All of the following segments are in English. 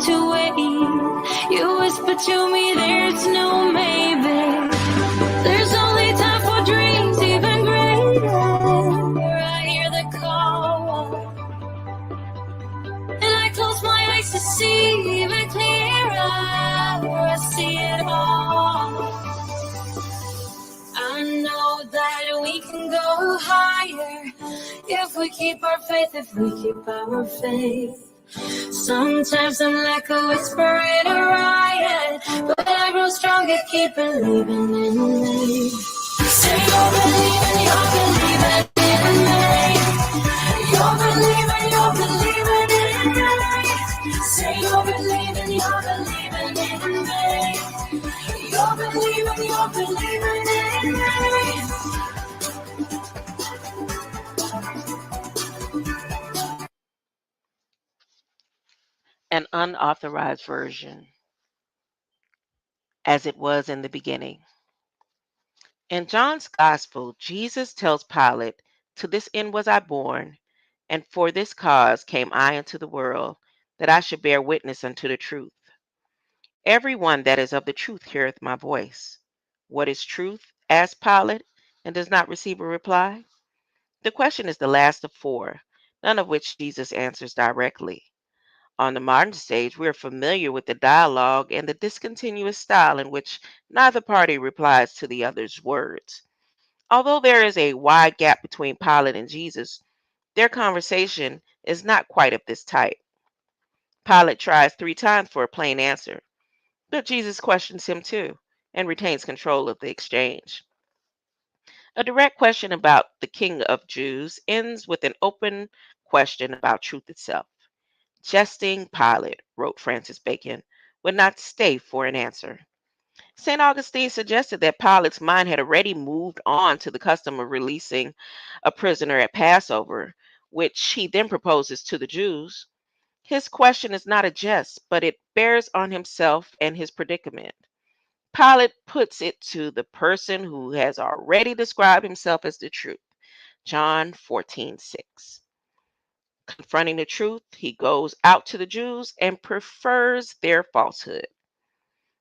to wait. You whisper to me, there's no maybe. There's only time for dreams even greater. I hear the call, and I close my eyes to see even clearer. I see it all. I know that we can go higher if we keep our faith, if we keep our faith. Sometimes I'm like a whisper in a riot, but I grow stronger, keep believing in me. Say you're believing in me. You're believing in me. Say you're believing in me. You're believing in me. An unauthorized version, as it was in the beginning. In John's Gospel, Jesus tells Pilate, "To this end was I born, and for this cause came I into the world, that I should bear witness unto the truth. Every one that is of the truth heareth my voice." What is truth? Asked Pilate, and does not receive a reply. The question is the last of four, none of which Jesus answers directly. On the modern stage, we are familiar with the dialogue and the discontinuous style in which neither party replies to the other's words. Although there is a wide gap between Pilate and Jesus, their conversation is not quite of this type. Pilate tries 3 times for a plain answer, but Jesus questions him too and retains control of the exchange. A direct question about the King of Jews ends with an open question about truth itself. Jesting Pilate, wrote Francis Bacon, would not stay for an answer. St. Augustine suggested that Pilate's mind had already moved on to the custom of releasing a prisoner at Passover, which he then proposes to the Jews. His question is not a jest, but it bears on himself and his predicament. Pilate puts it to the person who has already described himself as the truth. John 14:6. Confronting the truth, he goes out to the Jews and prefers their falsehood.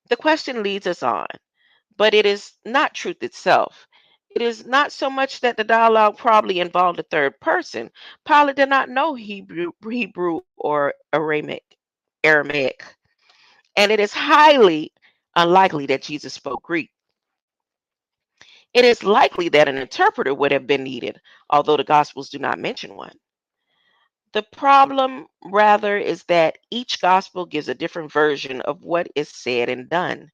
The question leads us on, but it is not truth itself. It is not so much that the dialogue probably involved a third person. Pilate did not know Hebrew or Aramaic, and it is highly unlikely that Jesus spoke Greek. It is likely that an interpreter would have been needed, although the Gospels do not mention one. The problem, rather, is that each Gospel gives a different version of what is said and done.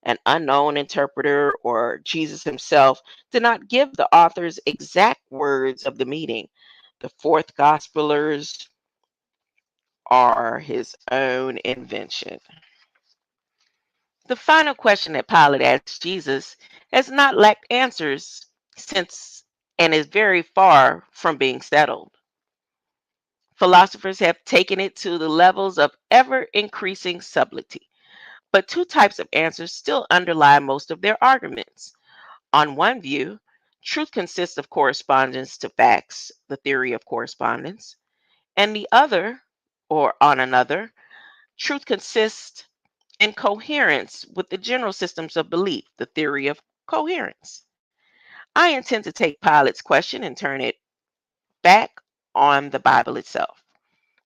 An unknown interpreter or Jesus himself did not give the authors exact words of the meeting. The fourth Gospelers are his own invention. The final question that Pilate asked Jesus has not lacked answers since and is very far from being settled. Philosophers have taken it to the levels of ever increasing subtlety, but two types of answers still underlie most of their arguments. On one view, truth consists of correspondence to facts, the theory of correspondence, and the other, or on another, truth consists in coherence with the general systems of belief, the theory of coherence. I intend to take Pilate's question and turn it back on the Bible itself.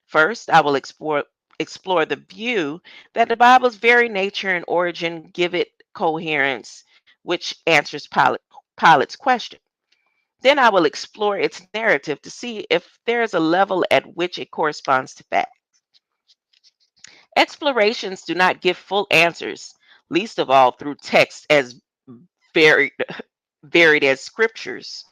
First, I will explore the view that the Bible's very nature and origin give it coherence, which answers Pilate's question. Then I will explore its narrative to see if there is a level at which it corresponds to fact. Explorations do not give full answers, least of all through texts as varied, varied as scriptures.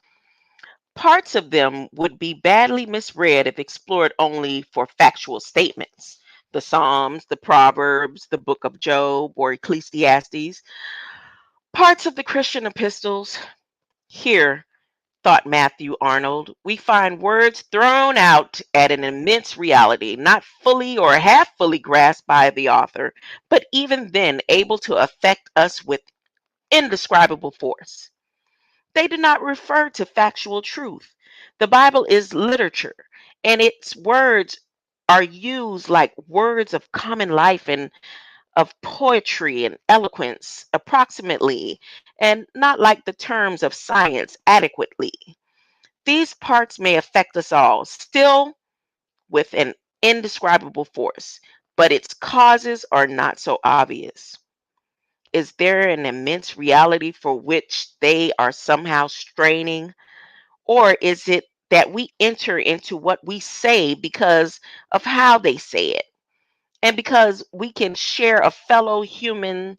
Parts of them would be badly misread if explored only for factual statements. The Psalms, the Proverbs, the Book of Job, or Ecclesiastes, parts of the Christian epistles. Here, thought Matthew Arnold, we find words thrown out at an immense reality, not fully or half fully grasped by the author, but even then able to affect us with indescribable force. They do not refer to factual truth. The Bible is literature, and its words are used like words of common life and of poetry and eloquence approximately, and not like the terms of science adequately. These parts may affect us all, still with an indescribable force, but its causes are not so obvious. Is there an immense reality for which they are somehow straining? Or is it that we enter into what we say because of how they say it? And because we can share a fellow human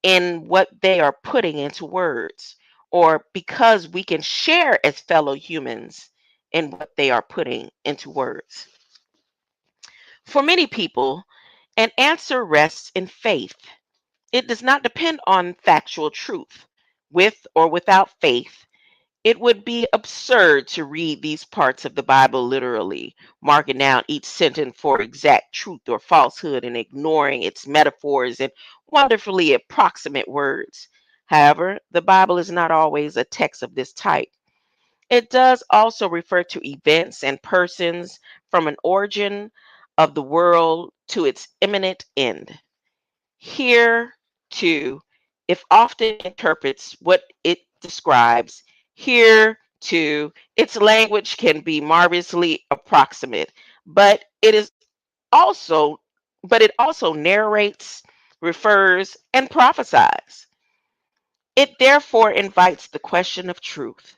in what they are putting into words, or because we can share as fellow humans in what they are putting into words. For many people, an answer rests in faith. It does not depend on factual truth. With or without faith, it would be absurd to read these parts of the Bible literally, marking down each sentence for exact truth or falsehood and ignoring its metaphors and wonderfully approximate words. However, the Bible is not always a text of this type. It does also refer to events and persons from an origin of the world to its imminent end. Here, too, if often interprets what it describes, here, too, its language can be marvelously approximate, but also it also narrates, refers, and prophesies. It therefore invites the question of truth.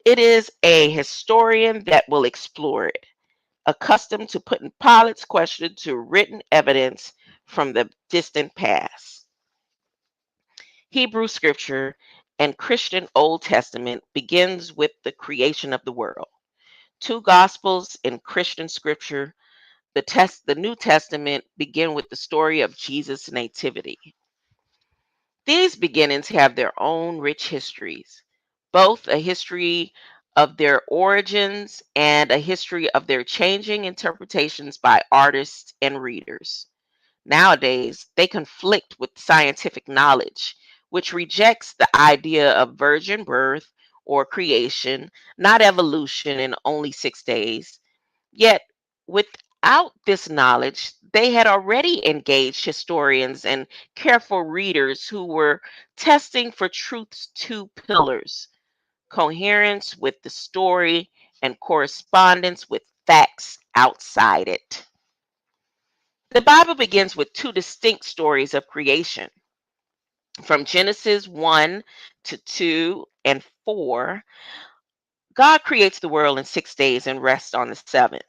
It is a historian that will explore it, accustomed to putting Pilate's question to written evidence from the distant past. Hebrew scripture and Christian Old Testament begins with the creation of the world. Two gospels in Christian scripture, the New Testament begin with the story of Jesus' nativity. These beginnings have their own rich histories, both a history of their origins and a history of their changing interpretations by artists and readers. Nowadays, they conflict with scientific knowledge, which rejects the idea of virgin birth or creation, not evolution in only 6 days. Yet, without this knowledge, they had already engaged historians and careful readers who were testing for truth's two pillars: coherence with the story and correspondence with facts outside it. The Bible begins with two distinct stories of creation. From Genesis 1 to 2 and 4, God creates the world in 6 days and rests on the seventh.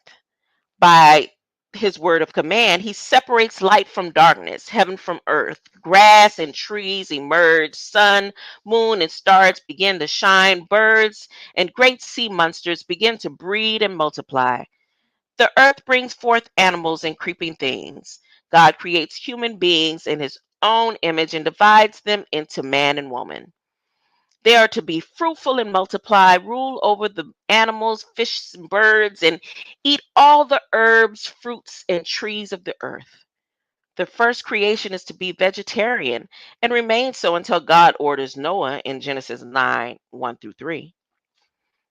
By his word of command, he separates light from darkness, heaven from earth. Grass and trees emerge, sun, moon, and stars begin to shine, birds and great sea monsters begin to breed and multiply. The earth brings forth animals and creeping things. God creates human beings in his own image and divides them into man and woman. They are to be fruitful and multiply, rule over the animals, fish, and birds, and eat all the herbs, fruits, and trees of the earth. The first creation is to be vegetarian and remain so until God orders Noah in Genesis 9 1 through 3.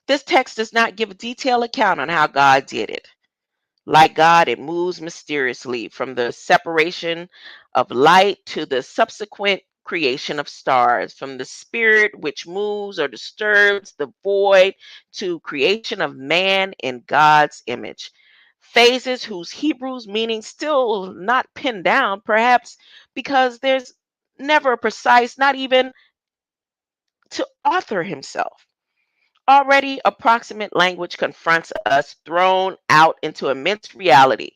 This text does not give a detailed account on how God did it. Like God, it moves mysteriously from the separation of light to the subsequent creation of stars, from the spirit which moves or disturbs the void to creation of man in God's image. Phases whose Hebrew's meaning still not pinned down, perhaps because there's never a precise, not even to author himself. Already approximate language confronts us, thrown out into immense reality.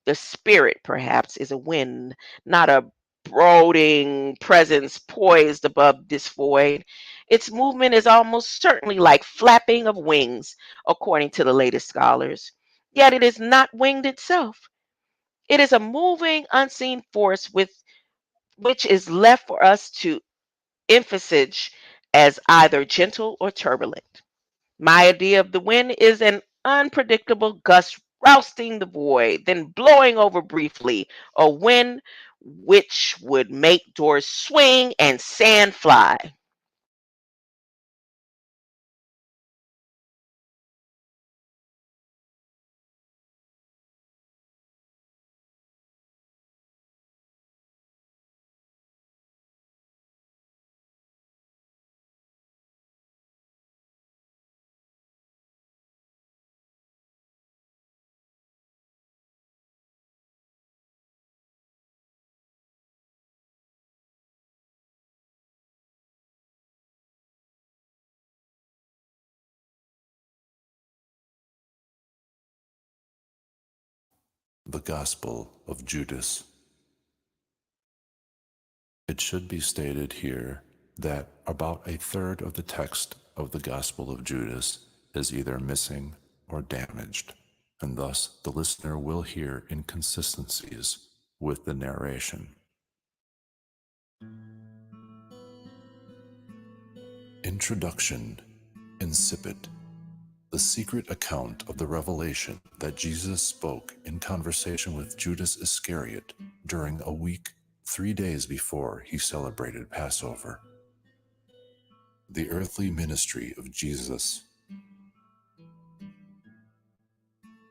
The spirit, perhaps, is a wind, not a brooding presence poised above this void. Its movement is almost certainly like flapping of wings, according to the latest scholars. Yet it is not winged itself. It is a moving, unseen force with which is left for us to emphasize as either gentle or turbulent. My idea of the wind is an unpredictable gust rousting the void, then blowing over briefly, a wind which would make doors swing and sand fly. The Gospel of Judas. It should be stated here that about a third of the text of the Gospel of Judas is either missing or damaged, and thus the listener will hear inconsistencies with the narration. Introduction. Insipid. The secret account of the revelation that Jesus spoke in conversation with Judas Iscariot during a week 3 days before he celebrated Passover. The earthly ministry of Jesus.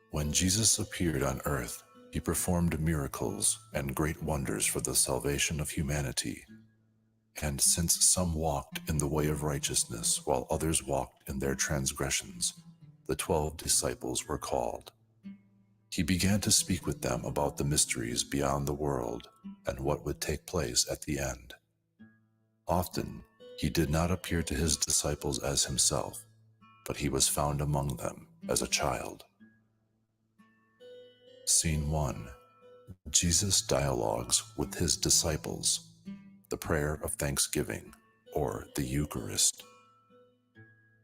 When Jesus appeared on earth, he performed miracles and great wonders for the salvation of humanity. And since some walked in the way of righteousness while others walked in their transgressions, the 12 disciples were called. He began to speak with them about the mysteries beyond the world and what would take place at the end. Often, he did not appear to his disciples as himself, but he was found among them as a child. Scene 1. Jesus dialogues with his disciples, the prayer of thanksgiving, or the Eucharist.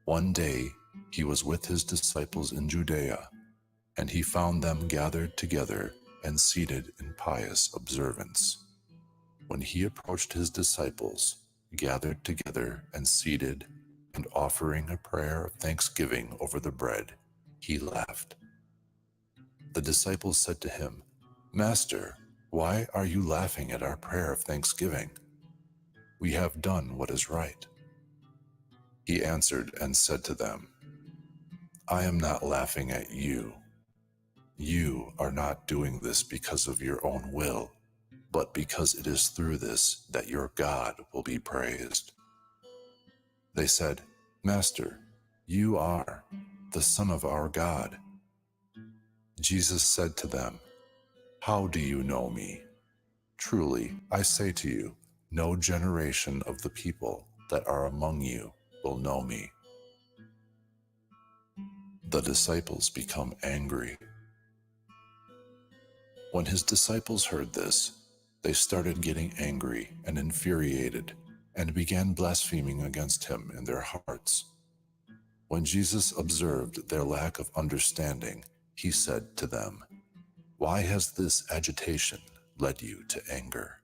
One day, he was with his disciples in Judea, and he found them gathered together and seated in pious observance. When he approached his disciples, gathered together and seated, and offering a prayer of thanksgiving over the bread, he laughed. The disciples said to him, "Master, why are you laughing at our prayer of thanksgiving? We have done what is right." He answered and said to them, "I am not laughing at you. You are not doing this because of your own will, but because it is through this that your God will be praised." They said, "Master, you are the Son of our God." Jesus said to them, "How do you know me? Truly, I say to you, no generation of the people that are among you will know me." The disciples become angry. When his disciples heard this, they started getting angry and infuriated and began blaspheming against him in their hearts. When Jesus observed their lack of understanding, he said to them, "Why has this agitation led you to anger?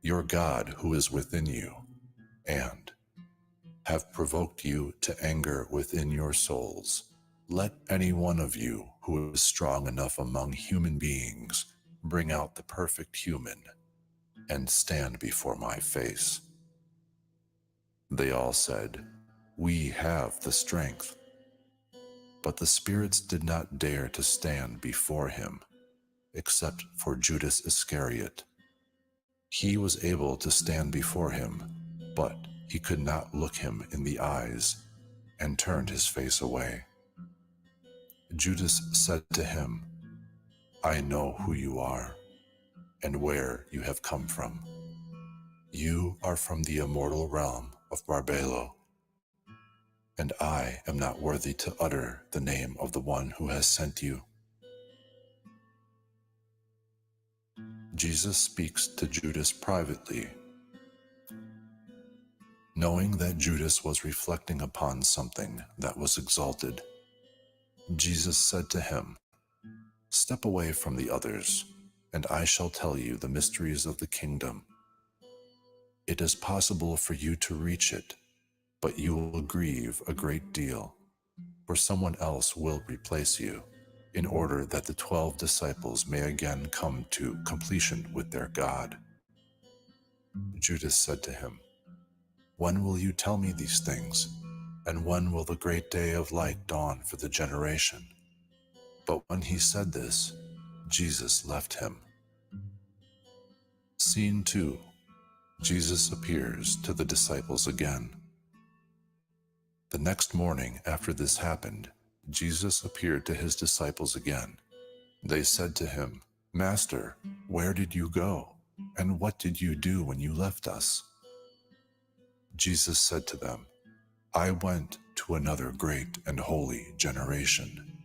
Your God who is within you, and have provoked you to anger within your souls. Let any one of you who is strong enough among human beings bring out the perfect human and stand before my face." They all said, "We have the strength." But the spirits did not dare to stand before him, except for Judas Iscariot. He was able to stand before him, but he could not look him in the eyes and turned his face away. Judas said to him, "I know who you are and where you have come from. You are from the immortal realm of Barbelo, and I am not worthy to utter the name of the one who has sent you." Jesus speaks to Judas privately. Knowing that Judas was reflecting upon something that was exalted, Jesus said to him, "Step away from the others, and I shall tell you the mysteries of the kingdom. It is possible for you to reach it, but you will grieve a great deal, for someone else will replace you, in order that the 12 disciples may again come to completion with their God." Judas said to him, "When will you tell me these things? And when will the great day of light dawn for the generation?" But when he said this, Jesus left him. Scene 2. Jesus appears to the disciples again. The next morning after this happened, Jesus appeared to his disciples again. They said to him, "Master, where did you go? And what did you do when you left us?" Jesus said to them, "I went to another great and holy generation."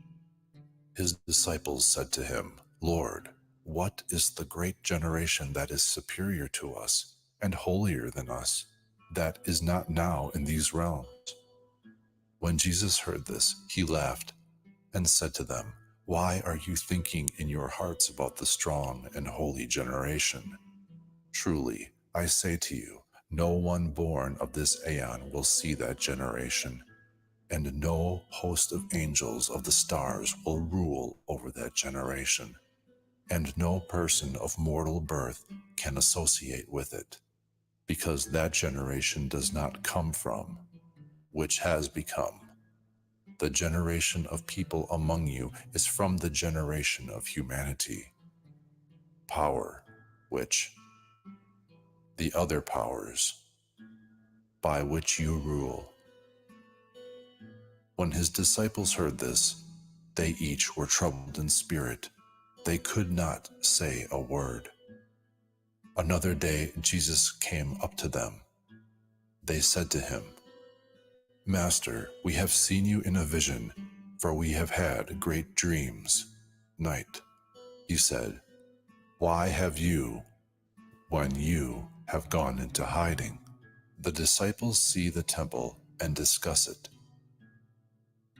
His disciples said to him, Lord, what is the great generation that is superior to us and holier than us, that is not now in these realms? When Jesus heard this, he laughed and said to them, Why are you thinking in your hearts about the strong and holy generation? Truly, I say to you, no one born of this aeon will see that generation, and no host of angels of the stars will rule over that generation, and no person of mortal birth can associate with it, because that generation does not come from, which has become. The generation of people among you is from the generation of humanity. Power, which the other powers, by which you rule. When his disciples heard this, they each were troubled in spirit. They could not say a word. Another day Jesus came up to them. They said to him, Master, we have seen you in a vision, for we have had great dreams. Night, he said, why have you, when you have gone into hiding? The disciples see the temple and discuss it.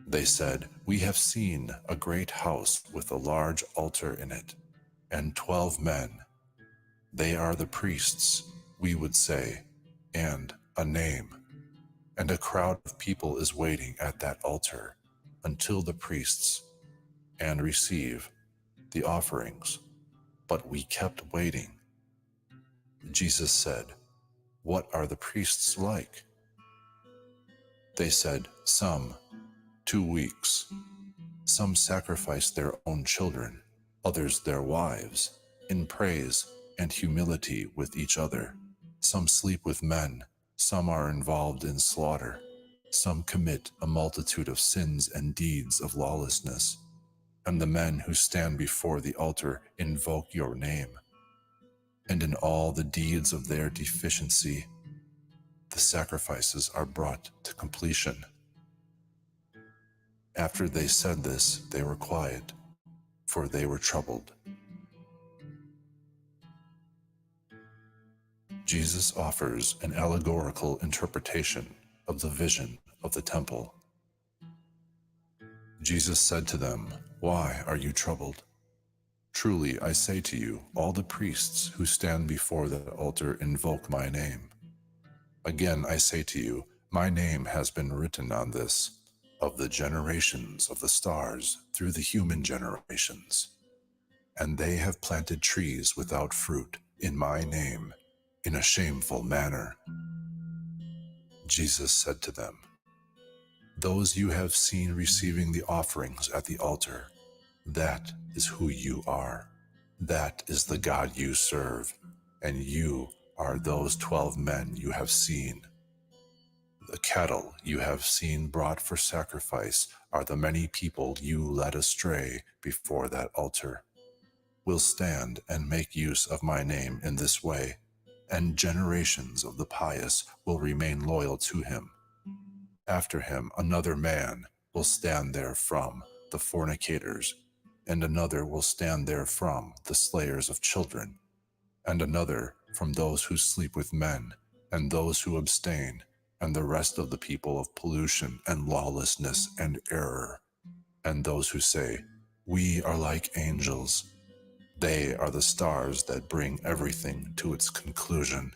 They said, We have seen a great house with a large altar in it, and 12 men. They are the priests, we would say, and a name. And a crowd of people is waiting at that altar until the priests and receive the offerings. But we kept waiting. Jesus said, What are the priests like? They said, Some 2 weeks. Some sacrifice their own children, others their wives, in praise and humility with each other. Some sleep with men, some are involved in slaughter. Some commit a multitude of sins and deeds of lawlessness. And the men who stand before the altar invoke your name. And in all the deeds of their deficiency, the sacrifices are brought to completion. After they said this, they were quiet, for they were troubled. Jesus offers an allegorical interpretation of the vision of the temple. Jesus said to them, Why are you troubled? Truly, I say to you, all the priests who stand before the altar invoke my name. Again, I say to you, my name has been written on this, of the generations of the stars through the human generations. And they have planted trees without fruit in my name, in a shameful manner. Jesus said to them, Those you have seen receiving the offerings at the altar, that is who you are. That is the God you serve, and you are those 12 men you have seen. The cattle you have seen brought for sacrifice are the many people you led astray before that altar. Will stand and make use of my name in this way, and generations of the pious will remain loyal to him. After him, another man will stand there from the fornicators, and another will stand there from the slayers of children, and another from those who sleep with men, and those who abstain, and the rest of the people of pollution and lawlessness and error, and those who say, We are like angels. They are the stars that bring everything to its conclusion.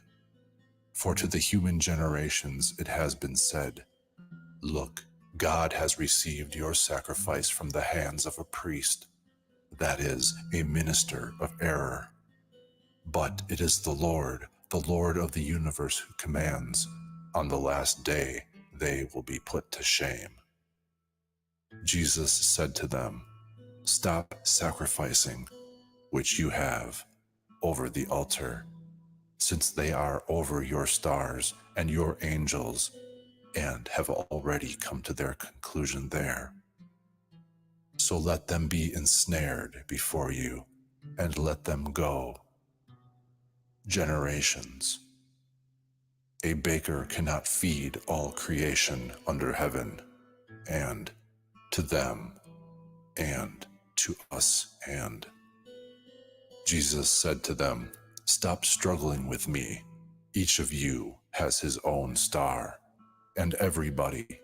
For to the human generations it has been said, Look, God has received your sacrifice from the hands of a priest, that is, a minister of error. But it is the Lord of the universe, who commands, on the last day they will be put to shame. Jesus said to them, Stop sacrificing, which you have, over the altar, since they are over your stars and your angels, and have already come to their conclusion there. So let them be ensnared before you, and let them go. Generations. A baker cannot feed all creation under heaven, and to them, and to us, and Jesus said to them, "Stop struggling with me. Each of you has his own star, and everybody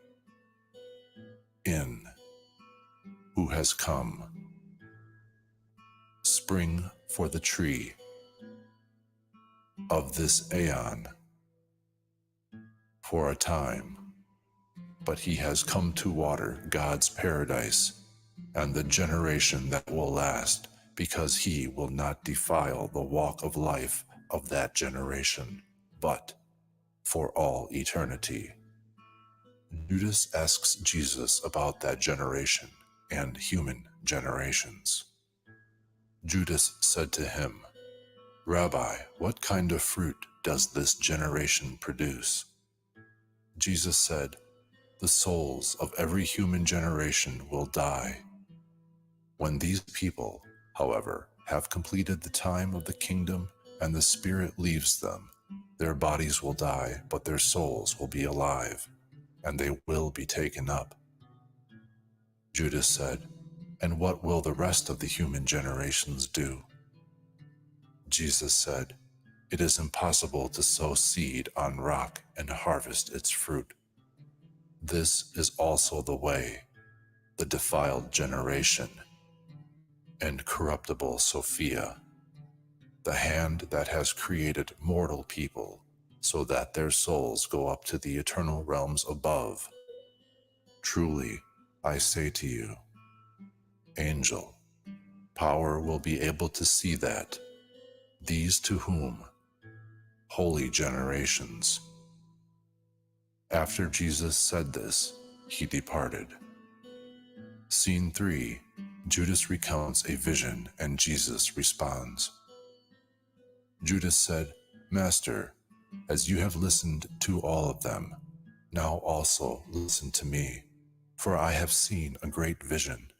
in who has come. Spring for the tree of this aeon for a time, but he has come to water God's paradise and the generation that will last, because he will not defile the walk of life of that generation, but for all eternity." Judas asks Jesus about that generation and human generations. Judas said to him, "Rabbi, what kind of fruit does this generation produce?" Jesus said, "The souls of every human generation will die. When these people, however, have completed the time of the kingdom and the Spirit leaves them, their bodies will die, but their souls will be alive, and they will be taken up." Judas said, "And what will the rest of the human generations do?" Jesus said, "It is impossible to sow seed on rock and harvest its fruit. This is also the way the defiled generation and corruptible Sophia, the hand that has created mortal people, so that their souls go up to the eternal realms above. Truly, I say to you, angel, power will be able to see that, these to whom holy generations." After Jesus said this, he departed. Scene 3. Judas recounts a vision and Jesus responds. Judas said, "Master, as you have listened to all of them, now also listen to me, for I have seen a great vision."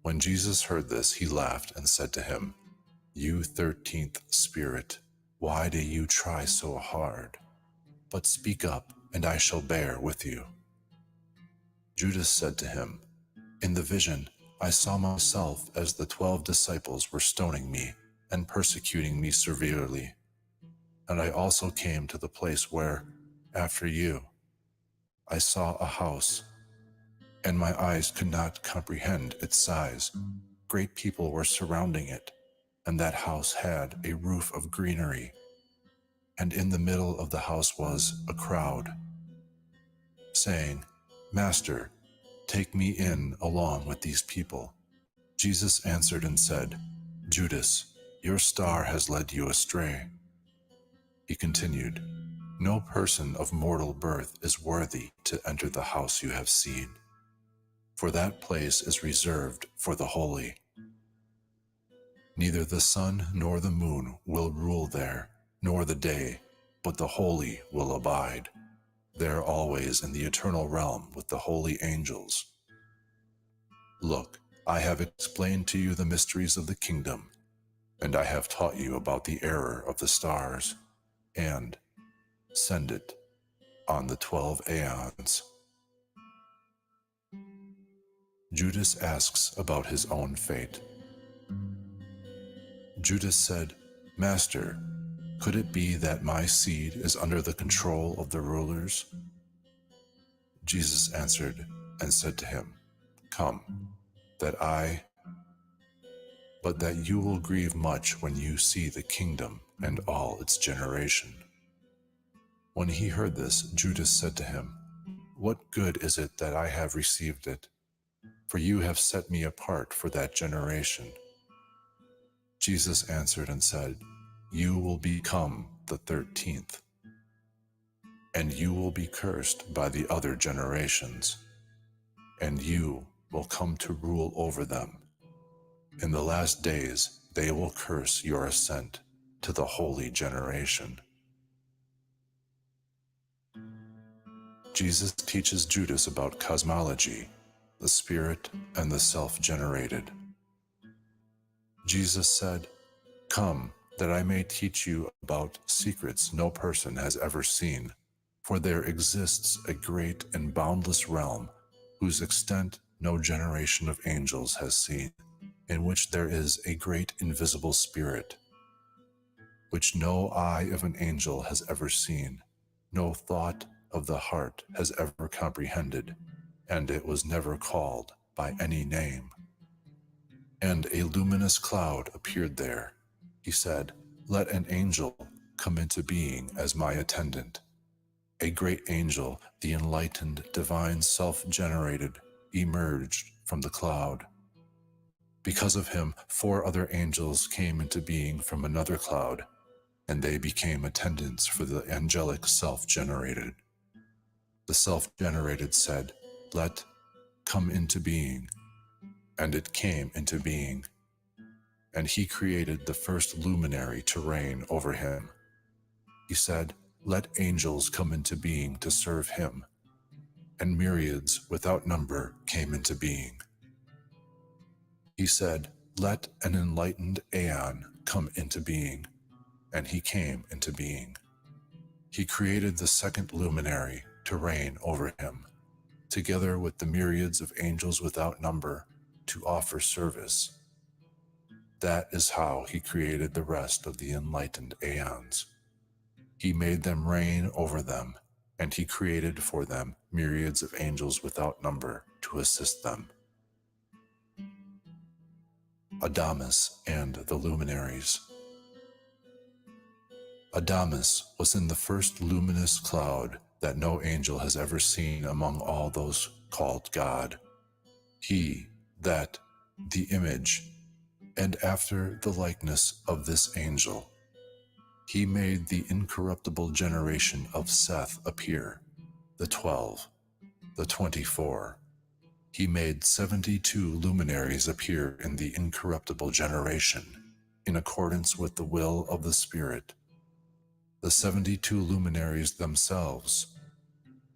When Jesus heard this, he laughed and said to him, "You 13th spirit, why do you try so hard? But speak up, and I shall bear with you." Judas said to him, "In the vision, I saw myself as the 12 disciples were stoning me and persecuting me severely. And I also came to the place where, after you, I saw a house, and my eyes could not comprehend its size. Great people were surrounding it, and that house had a roof of greenery, and in the middle of the house was a crowd, saying, 'Master, take me in along with these people.' Jesus answered and said, 'Judas, your star has led you astray.' He continued, 'No person of mortal birth is worthy to enter the house you have seen, for that place is reserved for the holy. Neither the sun nor the moon will rule there, nor the day, but the holy will abide there always in the eternal realm with the holy angels. Look, I have explained to you the mysteries of the kingdom, and I have taught you about the error of the stars, and send it on the 12 aeons." Judas asks about his own fate. Judas said, "Master, could it be that my seed is under the control of the rulers?" Jesus answered and said to him, "Come, but that you will grieve much when you see the kingdom and all its generation." When he heard this, Judas said to him, "What good is it that I have received it? For you have set me apart for that generation." Jesus answered and said, "You will become the 13th, and you will be cursed by the other generations, and you will come to rule over them. In the last days they will curse your ascent to the holy generation." Jesus teaches Judas about cosmology, the spirit, and the self-generated. Jesus said, "Come, that I may teach you about secrets no person has ever seen, for there exists a great and boundless realm whose extent no generation of angels has seen. in which there is a great invisible spirit, which no eye of an angel has ever seen, no thought of the heart has ever comprehended, and it was never called by any name. And a luminous cloud appeared there. He said, "Let an angel come into being as my attendant." A great angel, the enlightened, divine, self-generated, emerged from the cloud. Because of him, 4 other angels came into being from another cloud, and they became attendants for the angelic self-generated. The self-generated said, "Let come into being," and it came into being. And he created the first luminary to reign over him. He said, "Let angels come into being to serve him," and myriads without number came into being. He said, "Let an enlightened aeon come into being," and he came into being. He created the second luminary to reign over him, together with the myriads of angels without number to offer service. That is how he created the rest of the enlightened aeons. He made them reign over them, and he created for them myriads of angels without number to assist them. Adamas and the luminaries. Adamas was in the first luminous cloud that no angel has ever seen among all those called God. He, that, the image, and after the likeness of this angel. He made the incorruptible generation of Seth appear, the 12, the 24. He made 72 luminaries appear in the incorruptible generation, in accordance with the will of the Spirit. The 72 luminaries themselves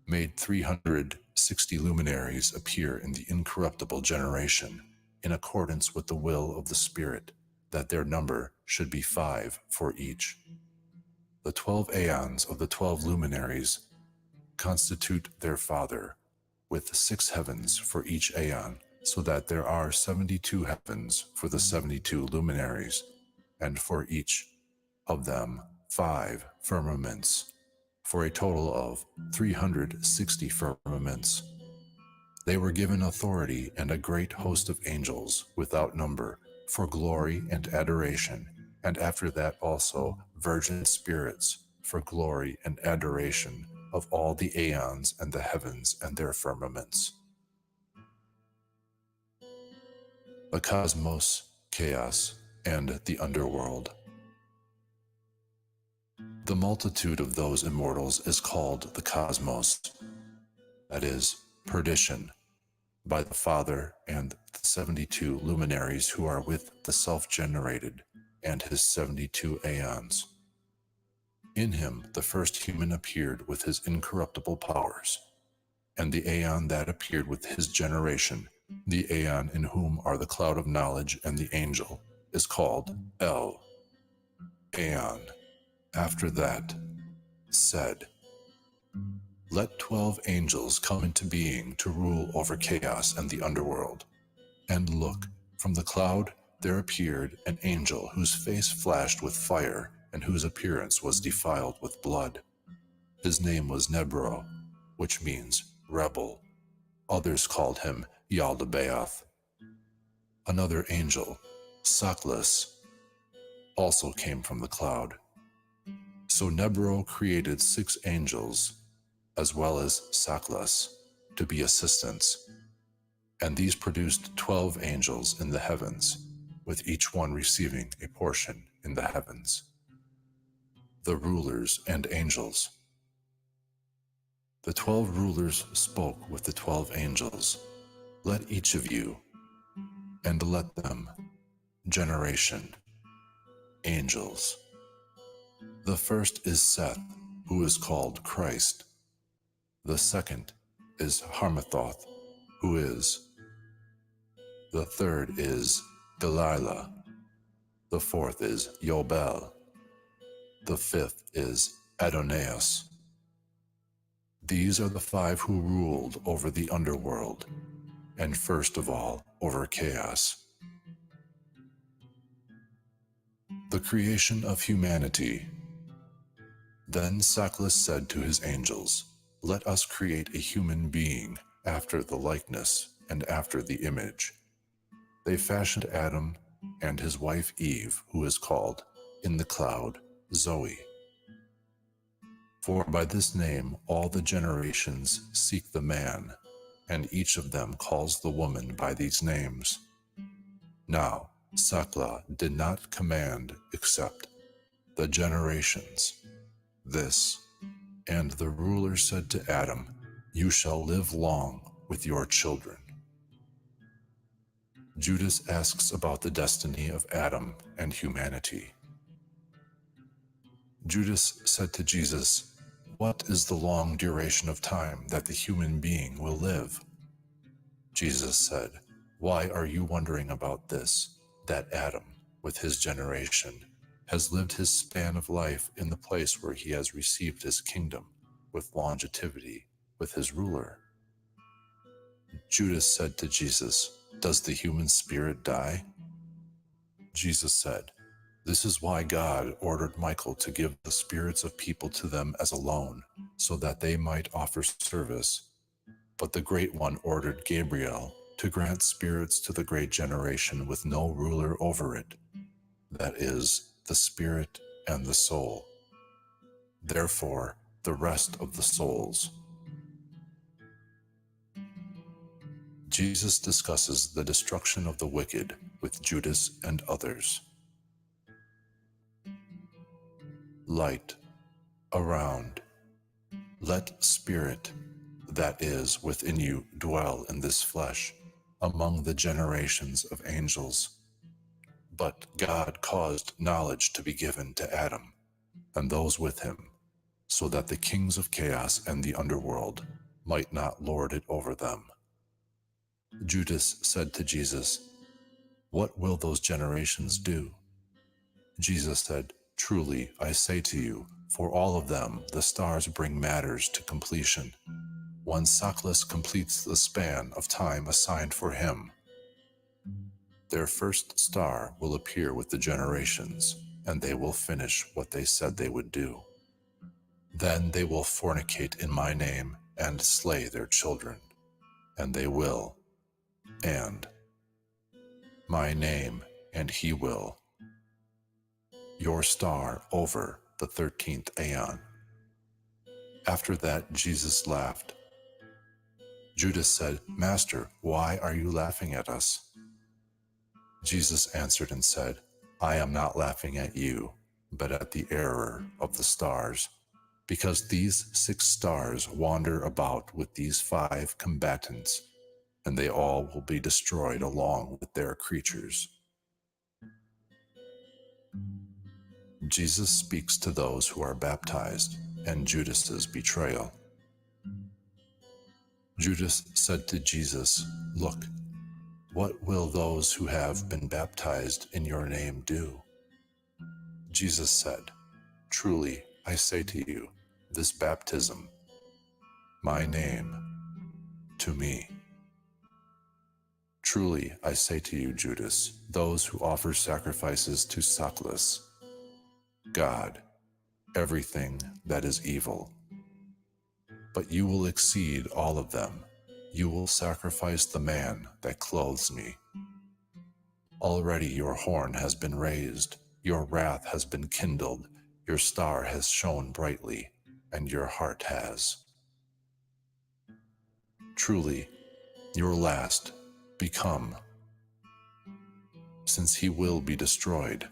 made 360 luminaries appear in the incorruptible generation, in accordance with the will of the Spirit, that their number should be 5 for each. The 12 aeons of the 12 luminaries constitute their father, with 6 heavens for each aeon, so that there are 72 heavens for the 72 luminaries, and for each of them 5 firmaments, for a total of 360 firmaments. They were given authority and a great host of angels without number, for glory and adoration, and after that also virgin spirits, for glory and adoration of all the aeons and the heavens and their firmaments. The cosmos, chaos, and the underworld. The multitude of those immortals is called the cosmos, that is, perdition, by the Father and the 72 luminaries who are with the self-generated and his 72 aeons. In him the first human appeared with his incorruptible powers, and the aeon that appeared with his generation, the aeon in whom are the cloud of knowledge and the angel, is called El Aeon. After that, said, "Let 12 angels come into being to rule over chaos and the underworld." And look, from the cloud there appeared an angel whose face flashed with fire and whose appearance was defiled with blood. His name was Nebro, which means rebel. Others called him Yaldabaoth. Another angel, Saklas, also came from the cloud. So Nebro created 6 angels, as well as Saklas, to be assistants, and these produced 12 angels in the heavens, with each one receiving a portion in the heavens. The rulers and angels. The 12 rulers spoke with the 12 angels, "Let each of you, and let them, generation, angels." The first is Seth, who is called Christ. The second is Harmathoth, who is. The third is Delilah. The fourth is Yobel. The fifth is Adonais. These are the 5 who ruled over the underworld, and first of all over chaos. The creation of humanity. Then Saklas said to his angels, "Let us create a human being after the likeness and after the image." They fashioned Adam and his wife Eve, who is called, in the cloud, Zoe. For by this name all the generations seek the man, and each of them calls the woman by these names. Now, Sakla did not command except the generations. This, and the ruler said to Adam, "You shall live long with your children." Judas asks about the destiny of Adam and humanity. Judas said to Jesus, "What is the long duration of time that the human being will live?" Jesus said, "Why are you wondering about this, that Adam, with his generation, has lived his span of life in the place where he has received his kingdom, with longevity, with his ruler?" Judas said to Jesus, "Does the human spirit die?" Jesus said, "This is why God ordered Michael to give the spirits of people to them as a loan, so that they might offer service. But the Great One ordered Gabriel to grant spirits to the great generation with no ruler over it, that is, the spirit and the soul. Therefore, the rest of the souls." Jesus discusses the destruction of the wicked with Judas and others. Light around. Let spirit, that is within you, dwell in this flesh, among the generations of angels. But God caused knowledge to be given to Adam, and those with him, so that the kings of chaos and the underworld might not lord it over them. Judas said to Jesus, "What will those generations do?" Jesus said, "Truly, I say to you, for all of them the stars bring matters to completion. When Saklas completes the span of time assigned for him, their first star will appear with the generations, and they will finish what they said they would do. Then they will fornicate in my name and slay their children, and they will, and my name, and he will. Your star over the 13th Aeon." After that, Jesus laughed. Judas said, "Master, why are you laughing at us?" Jesus answered and said, "I am not laughing at you, but at the error of the stars, because these 6 stars wander about with these 5 combatants, and they all will be destroyed along with their creatures." Jesus speaks to those who are baptized, and Judas's betrayal. Judas said to Jesus, "Look, what will those who have been baptized in your name do?" Jesus said, "Truly, I say to you, this baptism, my name, to me. Truly, I say to you, Judas, those who offer sacrifices to Saklas, God, everything that is evil. But you will exceed all of them. You will sacrifice the man that clothes me. Already your horn has been raised, your wrath has been kindled, your star has shone brightly, and your heart has. Truly, your last become, since he will be destroyed,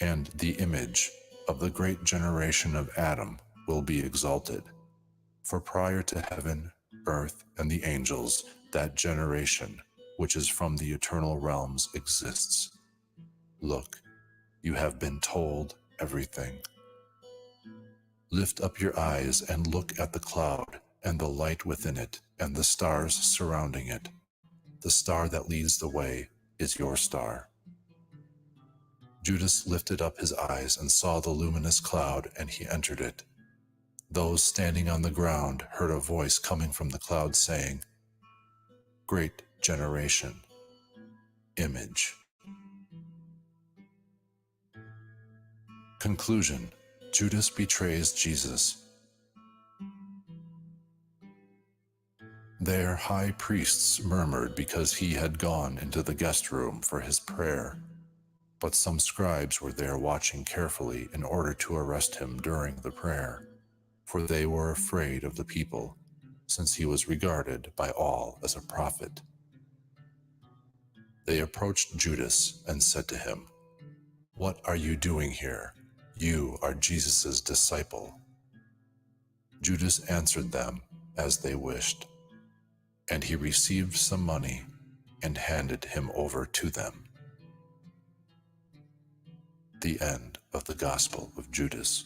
and the image of the great generation of Adam will be exalted. For prior to heaven, earth, and the angels, that generation, which is from the eternal realms, exists. Look, you have been told everything. Lift up your eyes and look at the cloud, and the light within it, and the stars surrounding it. The star that leads the way is your star." Judas lifted up his eyes and saw the luminous cloud, and he entered it. Those standing on the ground heard a voice coming from the cloud saying, "Great generation, image." conclusion, Judas betrays Jesus. Their high priests murmured because he had gone into the guest room for his prayer. But some scribes were there watching carefully in order to arrest him during the prayer, for they were afraid of the people, since he was regarded by all as a prophet. They approached Judas and said to him, "What are you doing here? You are Jesus' disciple." Judas answered them as they wished, and he received some money and handed him over to them. The end of the Gospel of Judas.